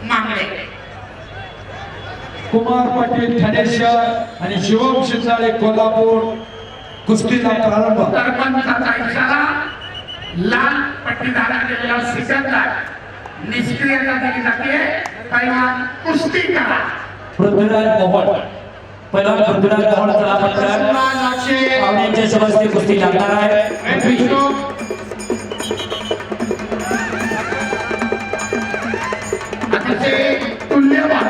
मांगडे, कुमार पाटील ठाणे शहर आणि शिवम शिंदाळे कोल्हापूर कुस्तीला प्रारंभ. सरपंचाचा इशारा, लाल पट्टी धारण सिकंदर निष्क्रियता दिली जाते. पैलवान कुस्ती करा. पृथ्वीराज मोहोळ, पैलवान पृथ्वीराज मोहोळ चला पटकन. पाहुण्यांच्या समस्ते कुस्ती लागणार आहे. अतिशय तुल्यबळ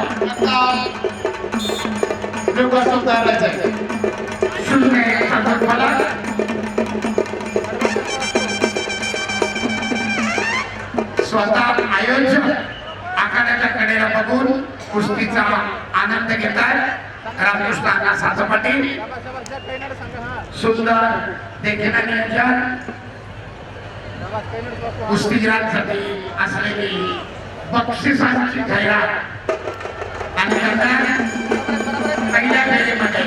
शून्य सतत फलक. स्वतः आयोजक आखाड्याच्या कडेला बघून कुस्तीचा आनंद घेतात रामकृष्णांना साचा पाटील. सुंदर देखील नियोजन कुस्तीगिरांसाठी असलेली बक्षिसांची जाहिरात आणि पहिल्या फेरीमध्ये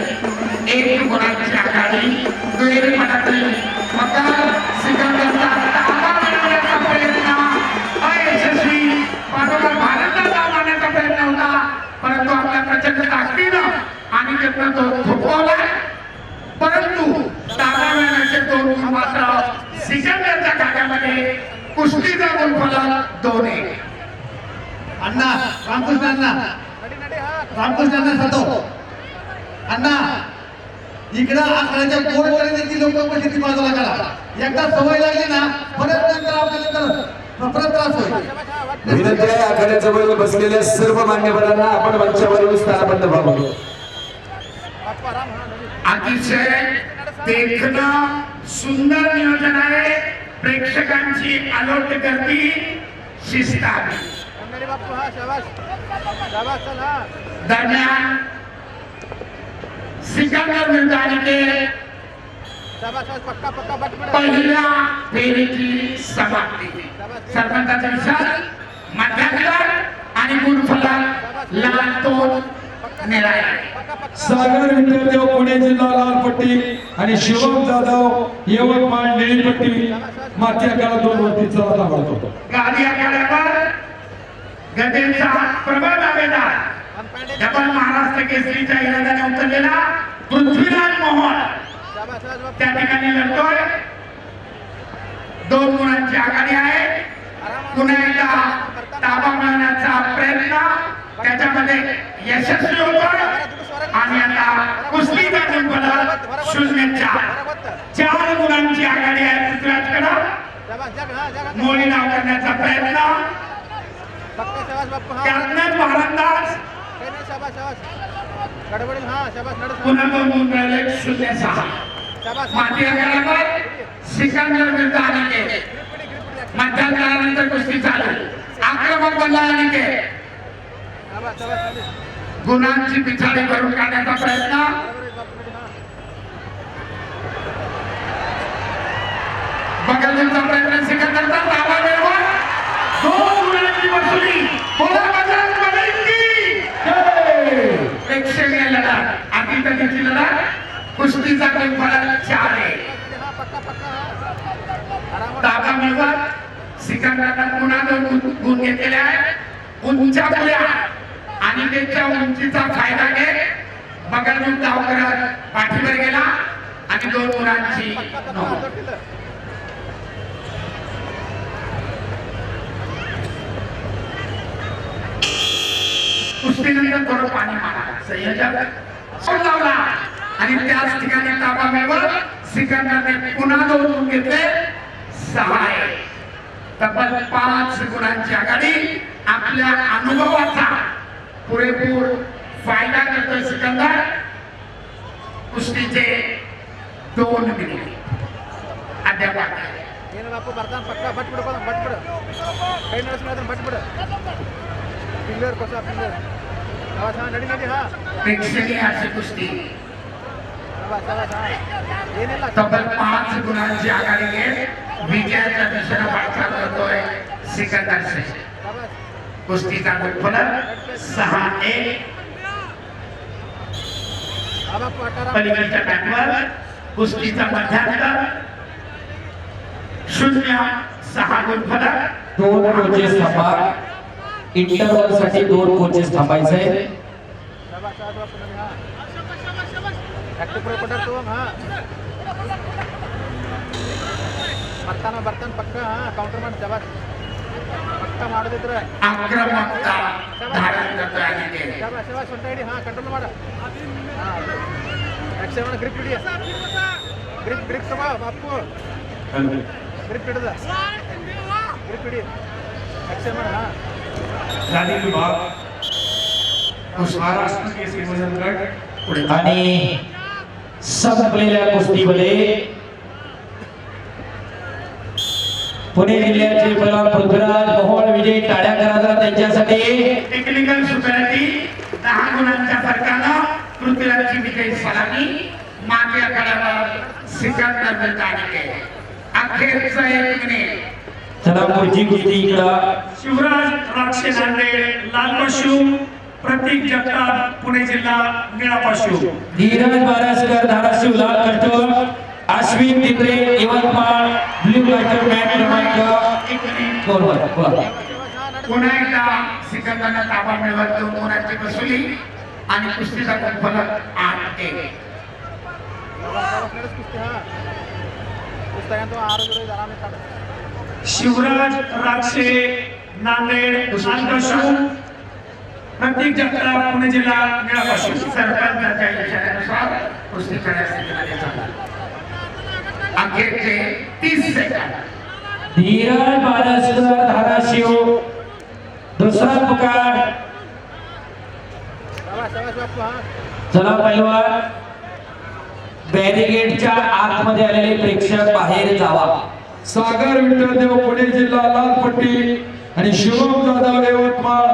एक गुणांची आघाडी, दुहेरी पटातील मकर सिकंदरचा ताबा मिळवण्याचा प्रयत्न अयशस्वी. पाठोपाठ भारताचा मारण्याचा प्रयत्न होता, परंतु आपल्या प्रचंड ताकदीनं आणि त्यातनं तो थोपवला. परंतु ताबा मिळवण्याचे 2 गुण मात्र सिकंदरच्या खात्यामध्ये. कुस्तीचा गुणफलक 2-1. अण्णा रामकृष्णांना सांगतो, अण्णा इकडं आकड्याच्या बोर्डवरती लोक उपस्थिती बाजूला करा. एकदा सवय लागली ना परत नंतर आपल्याला परत त्रास होईल. विनंती आहे आखाड्याजवळ बसलेल्या सर्व मान्यवरांना आपण मंचावर स्थानाबद्ध व्हावं. अतिशय देखणं सुंदर नियोजन आहे. प्रेक्षकांची आलोट गर्दी, शिस्त आहे. दरम्यान सिकंदर मिर्झाने पहिल्या फेरीची समाप्ती. सरपंचाचा विचार मध्यांतर आणि गुणफलक लाल 2 निळा. सागर विठ्ठलदेव पुणे जिल्हा लाल पट्टी आणि शिवम जाधव यवतमाळ निळी पट्टी. माथ्या काळा 2 वरती चला आवडतो. गादी आखाड्यावर गदेचा प्रबळ दावेदार डबल महाराष्ट्र केसरीच्या इराद्याने उतरलेला पृथ्वीराज मोहोळ त्या ठिकाणी लढतोय. 2 गुणांची आघाडी आहे. पुन्हा एकदा ताबा मिळवण्याचा प्रयत्न त्याच्यामध्ये यशस्वी होतोय आणि आता कुस्तीचा गुणफलक 0-4. 4 गुणांची आघाडी आहे पृथ्वीराजकडे. मोळी नाव करण्याचा प्रयत्न त्यातनं भारंदाज पुन्हा 2 गुण मिळाले. 0-6. माती आघाड्यावर सिकंदर मिर्झाने मध्यांतरानंतर कुस्ती चालू. आक्रमक बनला आणि गुणांची पिछाडी भरून काढण्याचा प्रयत्न. बघण्याचा प्रयत्न सिकंदरचा ताबा मिळवून 2 गुणांची वसुली. प्रेक्षणीय लढत, अतिथीची लढत. कुस्तीचा गुणफलक 4 आहे. ताबा मिळवत सिकंदरनं पुन्हा 2 गुण घेतलेले आहेत. उंचापुऱ्या आणि त्याच्या उंचीचा फायदा घेत बगलमुख धाव करत पाठीवर गेला आणि 2 गुणांची नोंद. कुस्तीनंतर थोडं पाणी मारा. संयोजक लावला आणि त्याच ठिकाणी ताबा मिळवत सिकंदरने पुन्हा 2 गुण घेतले. 6 आहे. तब्बल 5 गुणांची आघाडी. आपल्या अनुभवाचा पुरेपूर फायदा करतोय सिकंदर. कुस्तीचे 2 मिनिट अद्याप प्रेक्षणीय अशी कुस्ती. तब्बल 5 गुणांची आघाडी घेत विजयाच्या दिशेने वाटचाल करतोय सिकंदर शेख. कुस्तीचा गुणफलक 6-1. पलीकडच्या बॅटवर कुस्तीचा मध्यांतर 0-6 गुणफलक. 2 रोजी सभा इंटरव्हल साठी 2 कोचेस थांबायचे आहे. ಬರ್ತಾನ ಪಕ್ಕ ಕೌಂಟರ್ ಮಾಡಿ ಜಬಾ ಪಕ್ಕ ಮಾಡೋದಿದ್ರೆ आक्रमकता धारण करतोय आणि ते ಶಬಾ ಸೊಂಟ ಹಿಡಿ ಕಂಟ್ರೋಲ್ ಮಾಡ ಆಕ್ಷನ್ ಮಾಡ ಗ್ರಿಪ್ ಹಿಡಿ ಗ್ರಿಪ್ ತಗೋ ಬಾಪು ಗ್ರಿಪ್ ಹಿಡಿದ ಗ್ರಿಪ್ ಹಿಡಿ ಆಕ್ಷನ್ ಮಾಡ राणी विभाग महाराष्ट्र केसरी वजन गट पुढे आणि संपलेल्या कुस्तीमध्ये पुणे जिल्ह्याचे पैलवान पृथ्वीराज मोहोळ विजयी. टाळ्या करा जरा त्यांच्यासाठी. टेक्निकल सुपॅरिटी 10 गुणांच्या फरकानं पृथ्वीराजची विजयी सलामी. मागे आखाड्यावर सिकंदर मिर्झाने अखेरचं 1 मिनिट. चला पुढची कुस्ती इकडं. शिवराज राक्षे नांदेड लाल पशु, प्रतीक जगताप पुणे जिल्हा निळा पशु. धीरज बारसकर धाराशिव लाल custom, Ashwin Titre Yavatmal blue custom mat क्रमांक 2 वर. बोला. पुन्हा एकदा सिकंदरनं ताबा मिळवत 2 गुणांची वसुली आणि कुस्तीचा फलक 8-1. ಕುಸ್ತಿ ಕುಸ್ತಿ ಅಂತ 6 ಜೋಡಿ ಆರಾಮ ಸ್ಟಾರ್ಟ್. शिवराज राक्षे नांदेड लाल पशु, प्रतीक जगताप पुणे जिल्हा निळा पशु. सरपंचाच्या इशाऱ्यानुसार कुस्ती खेळण्यासाठी झाला. अखेरचे 30 सेकंद. धीरज बारसकर धाराशिव दुसरा पुकार. शाबाश बापू चला पैलवान बॅरिगेडच्या आतमध्ये आलेले प्रेक्षक बाहेर जावा. सागर विठ्ठलदेव पुणे जिल्हा लाल पट्टी आणि शिवम जाधव यवतमाळ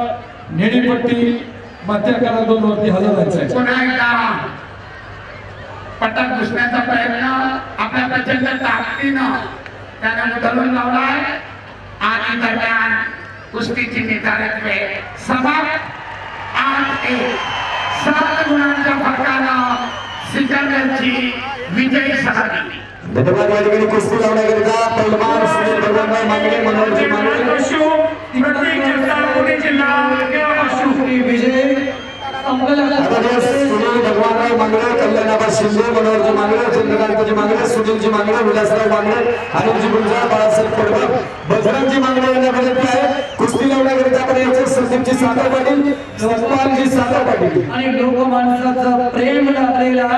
निळी पट्टी. मध्याकाला 2 वरती हजर व्हायचंय. पुन्हा एकदा पटक घुसण्याचा प्रयत्न आपल्या प्रचंड ताकदीनं त्याने उधळून लावलाय आणि दरम्यान कुस्तीची निर्धारित वेळ समाप्त. 8-1. 7 गुणांच्या फरकानं सिकंदरची विजयी सलामी. धन्यवाद. या ठिकाणी कुस्ती लावण्याकरिता पैलवान सुनील भगवानराव मांगडे, मनोहरजी लाल मांगडे. पशु, प्रतीक जगताप पुणे जिल्हा निळा पशु. आदरणीय सुनील भगवानराव मांगडे, कल्याणाबा शिंदे, मनोहरजी मांगडे, चंद्रकांतजी मांगडे, सुनीलजी मांगडे, विलासराव मांगडे, अनिलजी गुंजाळ, बाळासाहेब पडवळ, बजरंगजी मांगडे यांना विनंती आहे कुस्ती लावण्याकरिता आपण याचे संदीपजी सागर पाटील, सत्पालजी सागर पाटील. आणि लोकमानसाचा प्रेम लाभलेला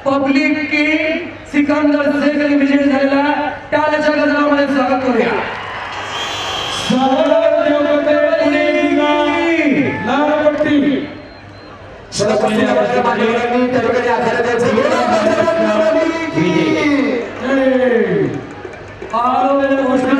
पब्लिक की सिकंदर शेख विजय झालेला टाळ्याच्या गजरामध्ये स्वागत करूया. सागर देवते पुणे जिल्हा लाल पट्टी. चला कुस्ती लावण्याच्या मान्यवरांनी त्या ठिकाणी आखाडा द्यायचं. जय. आरोग्य गोष्टी